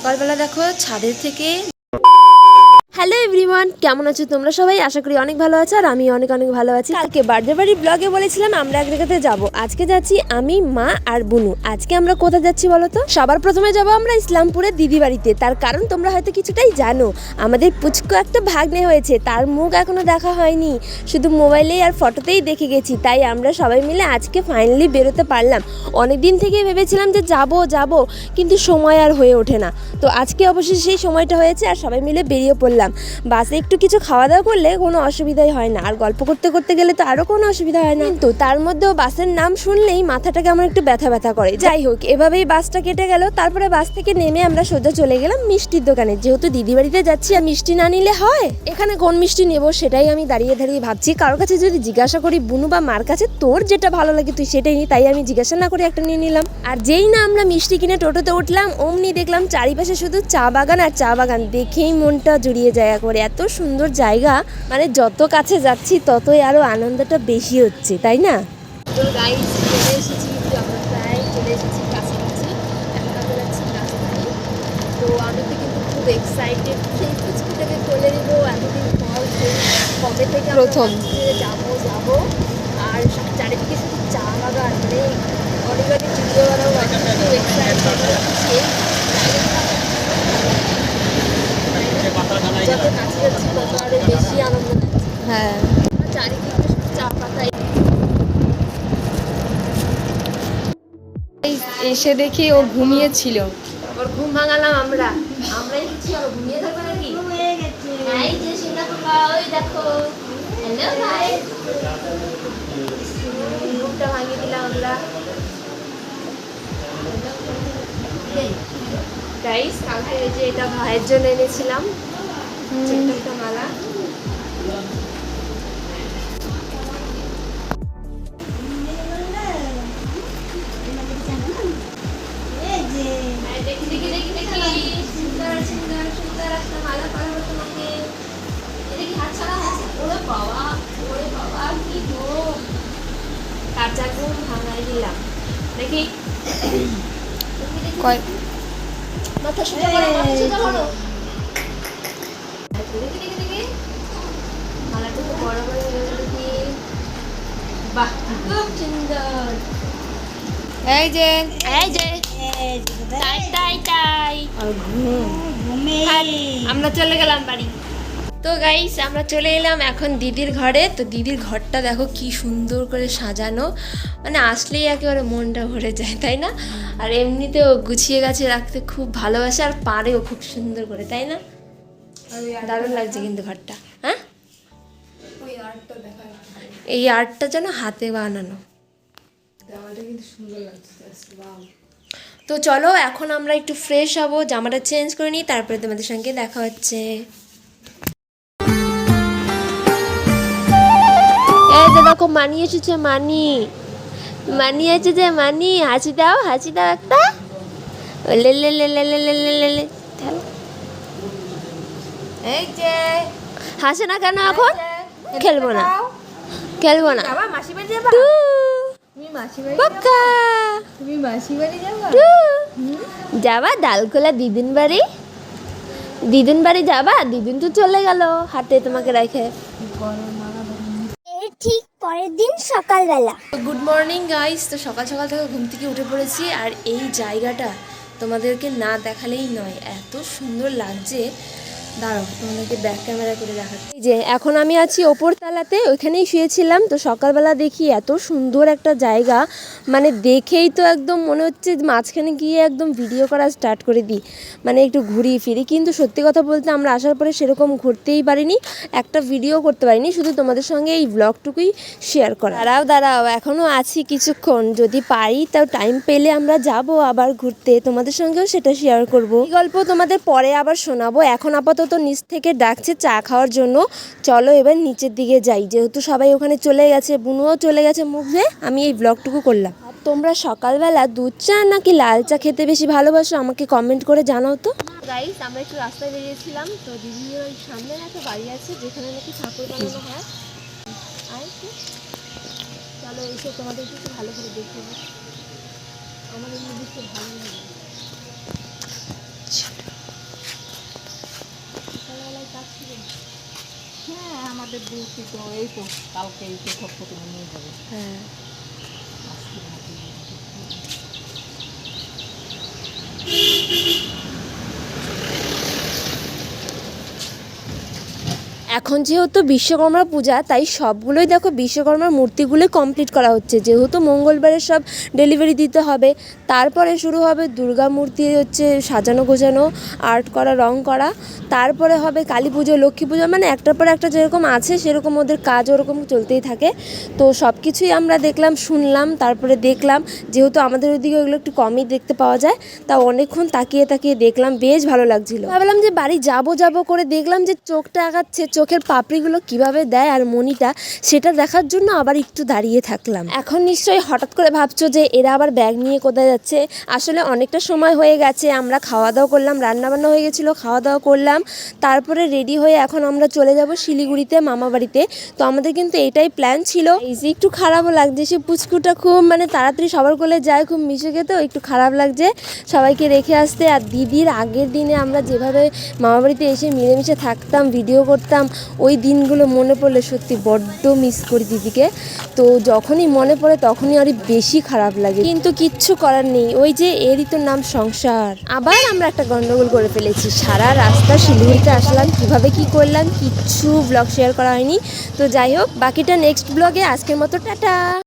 সকালবেলা দেখো ছাদের থেকে হ্যালো এভরিওয়ান, কেমন আছো তোমরা সবাই? আশা করি অনেক ভালো আছো আর আমি অনেক ভালো আছি। কালকে বার্থডে বাড়ি ব্লগে বলেছিলাম আমরা এক জায়গাতে যাবো। আজকে যাচ্ছি আমি, মা আর বুনু। আজকে আমরা কোথায় যাচ্ছি বলো তো? সবার প্রথমে যাবো আমরা ইসলামপুরের দিদি বাড়িতে। তার কারণ তোমরা হয়তো কিছুটাই জানো, আমাদের পুচকু একটা ভাগ্নে হয়েছে, তার মুখ এখনো দেখা হয়নি, শুধু মোবাইলে আর ফটোতেই দেখে গেছি। তাই আমরা সবাই মিলে আজকে ফাইনালি বেরোতে পারলাম। অনেক দিন থেকে ভেবেছিলাম যে যাব, কিন্তু সময় আর হয়ে ওঠে না। তো আজকে অবশ্যই সেই সময়টা হয়েছে আর সবাই মিলে বেরিয়ে পড়লাম। বাসে একটু কিছু খাওয়া দাওয়া করলে কোনো অসুবিধাই হয় না, আর গল্প করতে করতে গেলে তো আরও কোনো অসুবিধা হয় না। কিন্তু তার মধ্যেও বাসের নাম শুনলেই মাথাটাকে আমার একটু ব্যথা করে। যাই হোক, এভাবেই বাসটা কেটে গেল। তারপরে বাস থেকে নেমে আমরা সোজা চলে গেলাম মিষ্টির দোকানে। যেহেতু দিদি বাড়িতে যাচ্ছি আর মিষ্টি না নিলে হয়, এখানে কোন মিষ্টি নেব সেটাই আমি দাঁড়িয়ে ভাবছি। কারোর কাছে যদি জিজ্ঞাসা করি বুনু বা মার কাছে তোর যেটা ভালো লাগে তুই সেটাই নি, তাই আমি জিজ্ঞাসা না করে একটা নিয়ে নিলাম। আর যেই না আমরা মিষ্টি কিনে টোটোতে উঠলাম, অমনি দেখলাম চারিপাশে শুধু চা বাগান আর চা বাগান। দেখেই মনটা জুড়িয়ে যায় করে। এত সুন্দর জায়গা, মানে যত কাছে যাচ্ছি ততই আরো আনন্দটা বেশি হচ্ছে, তাই না? তো গাইস চলে এসেছি, আমরা প্রায় চলে এসেছি কাছাকাছি। এখন আমরা যাচ্ছি রাজধানী। তো আমি তো কিন্তু খুব এক্সাইটেড, সেই ফুচকুটাকে কোলে নিব। এতদিন পর কবে থেকে প্রথম যাবো। আর চারিদিকে শুধু চা বাগান, মানে অনেক ভিডিও বানাবো। খুব এক্সাইটেড, সেই যত কাছে যাচ্ছি তত আরো বেশি আনন্দ লাগছে। হ্যাঁ, চারিদিকে শুধু চা পাতা। এসে দেখি ও ঘুমিয়েছিল, আবার ঘুম ভাঙালাম আমরাই কিছু আর ঘুমিয়ে থাকবে নাকি? এই যে সিনা বাবা, ওই দেখো। হ্যালো ভাই, ঘুমটা ভাঙিয়ে দিলাম আমরা। গাইস কালকে এই যে এটা ভাইয়ের জন্য এনেছিলাম, একটা মালা। সুন্দর একটা মালা পরাবো তোমাকে। দেখি হাত ছাড়া। ওরে বাবা কি গো, কাঁচা ঘুম ভাঙাই দিলাম। দেখি মাথা সোজা করো, দেখি মালাটা তো বড় হয়ে গেল। দেখি, বাহ খুব সুন্দর। এই যে টাই আমরা চলে গেলাম বাড়ি। তো গাইস আমরা চলে এলাম এখন দিদির ঘরে। তো দিদির ঘরটা দেখো কি সুন্দর করে সাজানো, মানে আসলেই একেবারে মনটা ভরে যায়, তাই না? আর এমনিতেও গুছিয়ে গাছে রাখতে খুব ভালোবাসে আর পারেও খুব সুন্দর করে, তাই না? দারুণ লাগছে কিন্তু ঘরটা। হ্যাঁ, এই আর্টটা যেন হাতে বানানো। তো চলো এখন আমরা একটু ফ্রেশ হব, জামাটা চেঞ্জ করে নিই, তারপরে তোমাদের সঙ্গে দেখা হচ্ছে। এই দেখো মানি এসেছে, মানি আছে যে মানি। হাসি দাও একটা। লে লে লে লে লে লে লে লে লে। এই যে হাসে না কেন এখন? খেলবো না মাসি বাড়ি যাবা? তুমি মাসি বাড়ি যাবা ডালখোলা দিদিন বাড়ি যাবা? দিদিন তো চলে গেল হাতে তোমাকে রেখে। ঠিক পরের দিন সকালবেলা। Good morning guys. তো সকাল থেকে ঘুম থেকে উঠে পড়েছি আর এই জায়গাটা তোমাদেরকে না দেখালেই নয়, এত সুন্দর লাগছে। দাঁড়াও তোমাদেরকে ব্যাক ক্যামেরা করে দেখাচ্ছি। এই যে এখন আমি আছি ওপর তলাতে, ওইখানেই শুয়েছিলাম। তো সকালবেলা দেখি এত সুন্দর একটা জায়গা, মানে দেখেই তো একদম মনে হচ্ছে মাঝখানে গিয়ে একদম ভিডিও করা স্টার্ট করে দিই, মানে একটু ঘুরিয়ে ফিরি। কিন্তু সত্যি কথা বলতে আমরা আসার পরে সেরকম ঘুরতেই পারিনি, একটা ভিডিও করতে পারিনি, শুধু তোমাদের সঙ্গে এই ব্লগটুকুই শেয়ার করা। দাঁড়াও এখনও আছি কিছুক্ষণ, যদি পারি তাও টাইম পেলে আমরা যাব আবার ঘুরতে, তোমাদের সঙ্গেও সেটা শেয়ার করব। এই গল্প তোমাদের পরে আবার শোনাবো। এখন আপাতত নিচ থেকে ডাকছে চা খাওয়ার জন্য। চলো এবার নিচের দিকে যাই, যেহেতু সবাই ওখানে চলে গেছে, বুনুও চলে গেছে মুখ ধুয়ে, আমি এই ব্লগটুকু করলাম। তোমরা সকালবেলা দুধ চা নাকি লাল চা খেতে বেশি ভালোবাসো আমাকে কমেন্ট করে জানাও তো। গাইস আমরা একটু রাস্তায় বেরিয়েছিলাম, তো দিদি ওই সামনে একটা বাড়ি আছে যেখানে নাকি ঠাকুর বানানো হয়। আর চলো এসে তোমাদের একটু ভালো করে দেখে আমার এই জিনিসটা ভালো লাগে। আমাদের ডিউটি তো এই তো কালকে এই তো সব প্রথমে নিয়ে যাবে। হ্যাঁ আজকের মধ্যে নিয়ে যাবে। এখন যেহেতু বিশ্বকর্মা পূজা তাই সবগুলোই দেখো বিশ্বকর্মার মূর্তিগুলোই কমপ্লিট করা হচ্ছে, যেহেতু মঙ্গলবারে সব ডেলিভারি দিতে হবে। তারপরে শুরু হবে দুর্গা মূর্তি হচ্ছে সাজানো গোছানো, আর্ট করা, রং করা। তারপরে হবে কালী পুজো, লক্ষ্মী পুজো, মানে একটার পর একটা যেরকম আছে সেরকম ওদের কাজ ওরকম চলতেই থাকে। তো সব কিছুই আমরা দেখলাম, শুনলাম, তারপরে দেখলাম। যেহেতু আমাদের ওইদিকে ওগুলো একটু কমই দেখতে পাওয়া যায়, তা অনেকক্ষণ তাকিয়ে তাকিয়ে দেখলাম, বেশ ভালো লাগছিল। ভাবলাম যে বাড়ি যাব করে দেখলাম যে চোখটা আগাচ্ছে, চোখের পাপড়িগুলো কিভাবে দেয় আর মনিটা, সেটা দেখার জন্য আবার একটু দাঁড়িয়ে থাকলাম। এখন নিশ্চয়ই হঠাৎ করে ভাবছো যে এরা আবার ব্যাগ নিয়ে কোথায় যাচ্ছে। আসলে অনেকটা সময় হয়ে গেছে, আমরা খাওয়া দাওয়া করলাম, রান্নাবান্না হয়ে গেছিলো, খাওয়া দাওয়া করলাম, তারপরে রেডি হয়ে এখন আমরা চলে যাব শিলিগুড়িতে মামা বাড়িতে। তো আমাদের কিন্তু এটাই প্ল্যান ছিল। এই যে একটু খারাপও লাগছে, সে পুচকুটা খুব মানে তাড়াতাড়ি সবার কোলে যায়, খুব মিশে গেতে একটু খারাপ লাগছে সবাইকে রেখে আসতে। আর দিদির আগের দিনে আমরা যেভাবে মামা বাড়িতে এসে মিলেমিশে থাকতাম, ভিডিও করতাম, ওই দিনগুলো মনে পড়লে সত্যি বড্ড মিস করি দিদিকে। তো যখনই মনে পড়ে তখনই আরই বেশি খারাপ লাগে, কিন্তু কিচ্ছু করার নেই, ওই যে এরই তো নাম সংসার। আবার আমরা একটা গন্ডগোল করে ফেলেছি, সারা রাস্তা শিলিগুড়িতে আসলাম, কিভাবে কি করলাম কিচ্ছু ব্লগ শেয়ার করা হয়নি। তো যাই হোক, বাকিটা নেক্সট ব্লগে। আজকের মতো টাটা।